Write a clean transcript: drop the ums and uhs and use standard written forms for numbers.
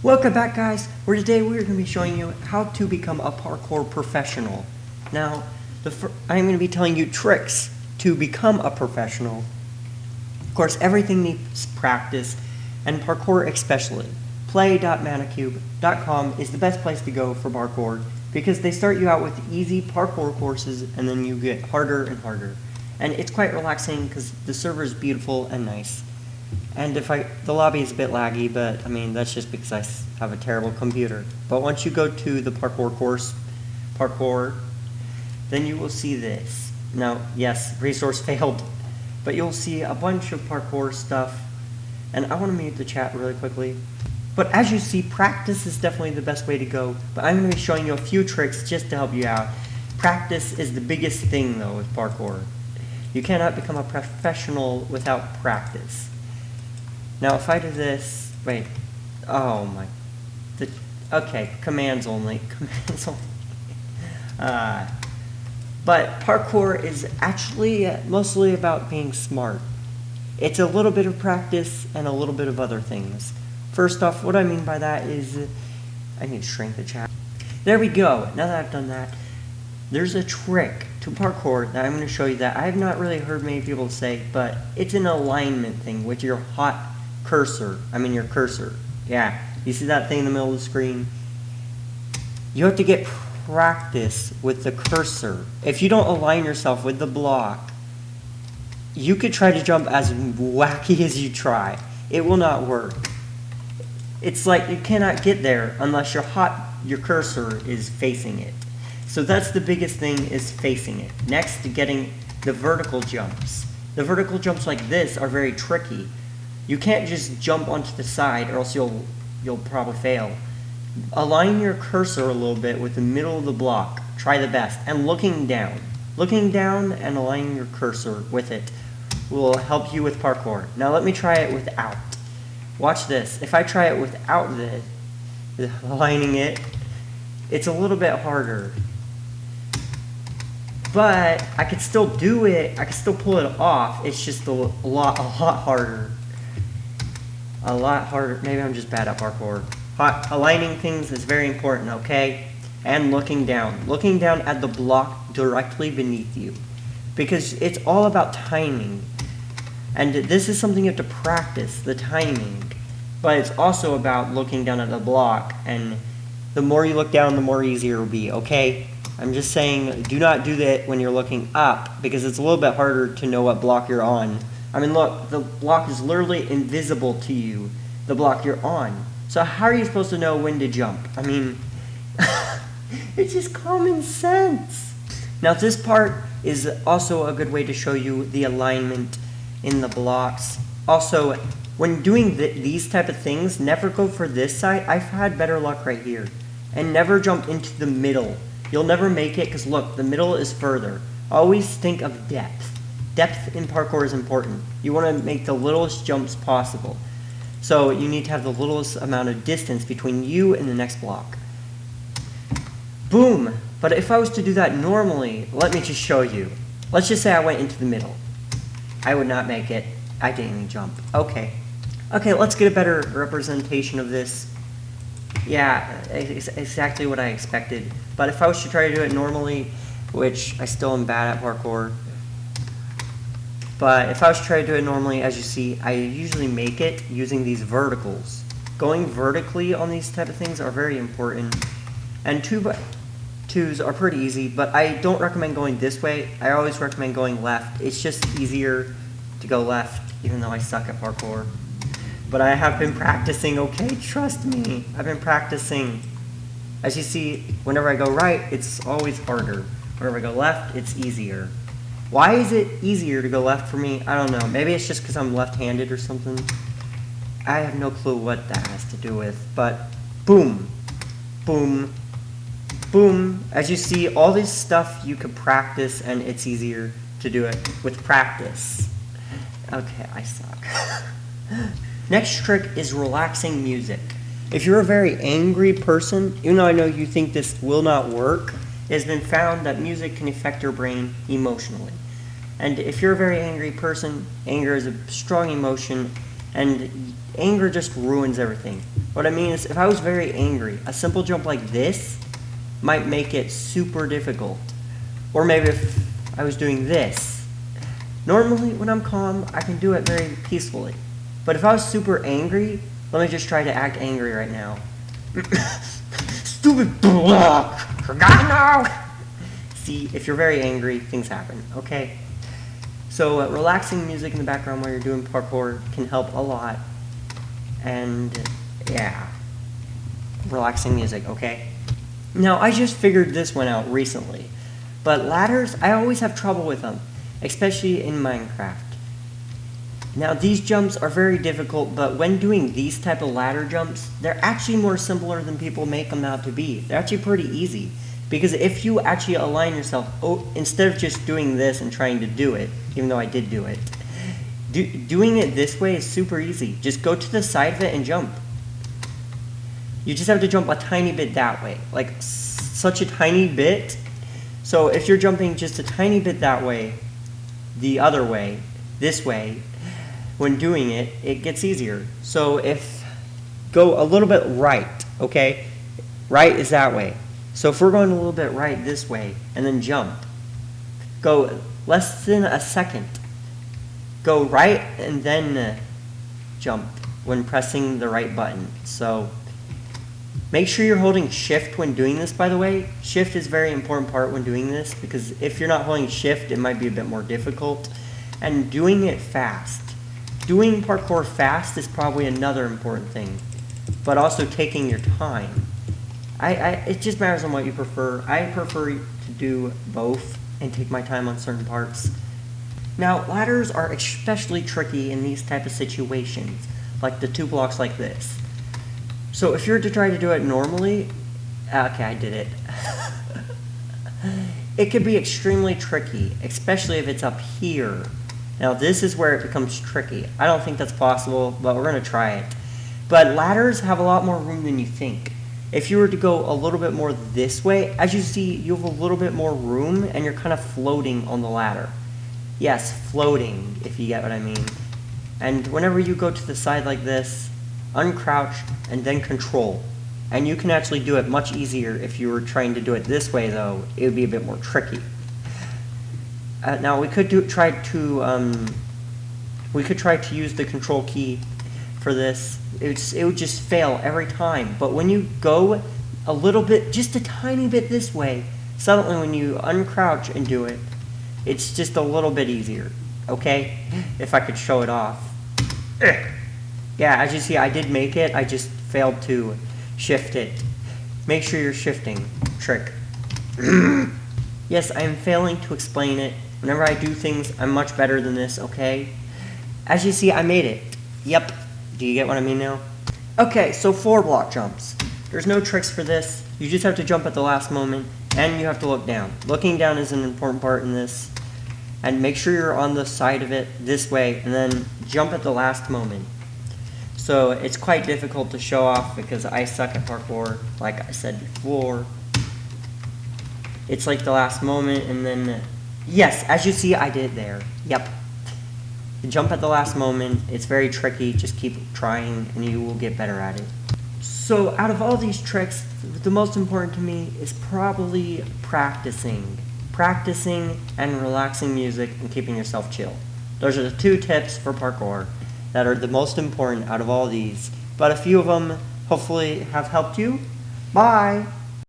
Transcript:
Welcome back, guys, where today we're going to be showing you how to become a parkour professional. Now, I'm going to be telling you tricks to become a professional. Of course, everything needs practice, and parkour especially. Play.manicube.com is the best place to go for parkour because they start you out with easy parkour courses and then you get harder and harder. And it's quite relaxing because the server is beautiful and nice. And the lobby is a bit laggy, but I mean, that's just because I have a terrible computer. But once you go to the parkour course, then you will see this. Now, yes, resource failed, but you'll see a bunch of parkour stuff. And I want to mute the chat really quickly. But as you see, practice is definitely the best way to go. But I'm going to be showing you a few tricks just to help you out. Practice is the biggest thing, though, with parkour. You cannot become a professional without practice. Now, if I do this, wait, oh my, okay, commands only. But parkour is actually mostly about being smart. It's a little bit of practice and a little bit of other things. First off, what I mean by that is, I need to shrink the chat. There we go. Now that I've done that, there's a trick to parkour that I'm going to show you that I have not really heard many people say, but it's an alignment thing with your your cursor. Yeah, you see that thing in the middle of the screen? You have to get practice with the cursor. If you don't align yourself with the block, you could try to jump as wacky as you try. It will not work. It's like you cannot get there unless your cursor is facing it. So that's the biggest thing, is facing it. Next to getting the vertical jumps. The vertical jumps like this are very tricky. You can't just jump onto the side or else you'll probably fail. Align your cursor a little bit with the middle of the block. Try the best. And looking down. Looking down and aligning your cursor with it will help you with parkour. Now let me try it without. Watch this. If I try it without aligning it, it's a little bit harder. But I could still do it. I could still pull it off. It's just a lot harder. A lot harder. Maybe I'm just bad at parkour. Aligning things is very important, okay? And looking down. Looking down at the block directly beneath you. Because it's all about timing. And this is something you have to practice, the timing. But it's also about looking down at the block. And the more you look down, the more easier it will be, okay? I'm just saying, do not do that when you're looking up, because it's a little bit harder to know what block you're on. I mean, look, the block is literally invisible to you, the block you're on. So how are you supposed to know when to jump? I mean, it's just common sense. Now, this part is also a good way to show you the alignment in the blocks. Also, when doing these type of things, never go for this side. I've had better luck right here. And never jump into the middle. You'll never make it because, look, the middle is further. Always think of depth. Depth in parkour is important. You want to make the littlest jumps possible. So you need to have the littlest amount of distance between you and the next block. Boom! But if I was to do that normally, let me just show you. Let's just say I went into the middle. I would not make it. I didn't even jump. Okay. Okay, let's get a better representation of this. Yeah, exactly what I expected. But if I was to try to do it normally, which I still am bad at parkour, but if I was to try to do it normally, as you see, I usually make it using these verticals. Going vertically on these type of things are very important. And 2x2s are pretty easy, but I don't recommend going this way. I always recommend going left. It's just easier to go left, even though I suck at parkour. But I have been practicing, okay? Trust me. I've been practicing. As you see, whenever I go right, it's always harder. Whenever I go left, it's easier. Why is it easier to go left for me? I don't know. Maybe it's just because I'm left-handed or something. I have no clue what that has to do with. But boom, boom, boom. As you see, all this stuff you could practice, and it's easier to do it with practice. Okay, I suck. Next trick is relaxing music. If you're a very angry person, even though I know you think this will not work, it has been found that music can affect your brain emotionally. And if you're a very angry person, anger is a strong emotion, and anger just ruins everything. What I mean is, if I was very angry, a simple jump like this might make it super difficult. Or maybe if I was doing this. Normally, when I'm calm, I can do it very peacefully. But if I was super angry, let me just try to act angry right now. Stupid block! See, if you're very angry, things happen, okay? So relaxing music in the background while you're doing parkour can help a lot. And yeah, relaxing music, okay? Now, I just figured this one out recently. But ladders, I always have trouble with them, especially in Minecraft. Now, these jumps are very difficult, but when doing these type of ladder jumps, they're actually more simpler than people make them out to be. They're actually pretty easy. Because if you actually align yourself, instead of just doing this and trying to do it, even though I did do it, doing it this way is super easy. Just go to the side of it and jump. You just have to jump a tiny bit that way, like such a tiny bit. So if you're jumping just a tiny bit that way, the other way, this way, when doing it, it gets easier. So go a little bit right, okay? Right is that way. So if we're going a little bit right this way, and then jump, go less than a second. Go right and then jump when pressing the right button. So make sure you're holding shift when doing this, by the way. Shift is a very important part when doing this, because if you're not holding shift, it might be a bit more difficult. And doing it fast. Doing parkour fast is probably another important thing, but also taking your time. It just matters on what you prefer. I prefer to do both and take my time on certain parts. Now, ladders are especially tricky in these type of situations, like the 2 blocks like this. So if you're to try to do it normally, okay, I did it. It could be extremely tricky, especially if it's up here. Now this is where it becomes tricky. I don't think that's possible, but we're going to try it. But ladders have a lot more room than you think. If you were to go a little bit more this way, as you see, you have a little bit more room and you're kind of floating on the ladder. Yes, floating, if you get what I mean. And whenever you go to the side like this, uncrouch and then control. And you can actually do it much easier if you were trying to do it this way, though. It would be a bit more tricky. Now we could try to use the control key for this. It would just fail every time. But when you go a little bit, just a tiny bit this way, suddenly when you uncrouch and do it, it's just a little bit easier. Okay? If I could show it off. Yeah, as you see, I did make it. I just failed to shift it. Make sure you're shifting. Trick. Yes, I am failing to explain it. Whenever I do things, I'm much better than this, okay? As you see, I made it. Yep. Do you get what I mean now? Okay, so 4 block jumps. There's no tricks for this. You just have to jump at the last moment, and you have to look down. Looking down is an important part in this. And make sure you're on the side of it this way, and then jump at the last moment. So it's quite difficult to show off because I suck at parkour, like I said before. It's like the last moment, and then, yes, as you see, I did it there. Yep. Jump at the last moment. It's very tricky. Just keep trying, and you will get better at it. So out of all these tricks, the most important to me is probably practicing. Practicing and relaxing music and keeping yourself chill. Those are the 2 tips for parkour that are the most important out of all these. But a few of them hopefully have helped you. Bye!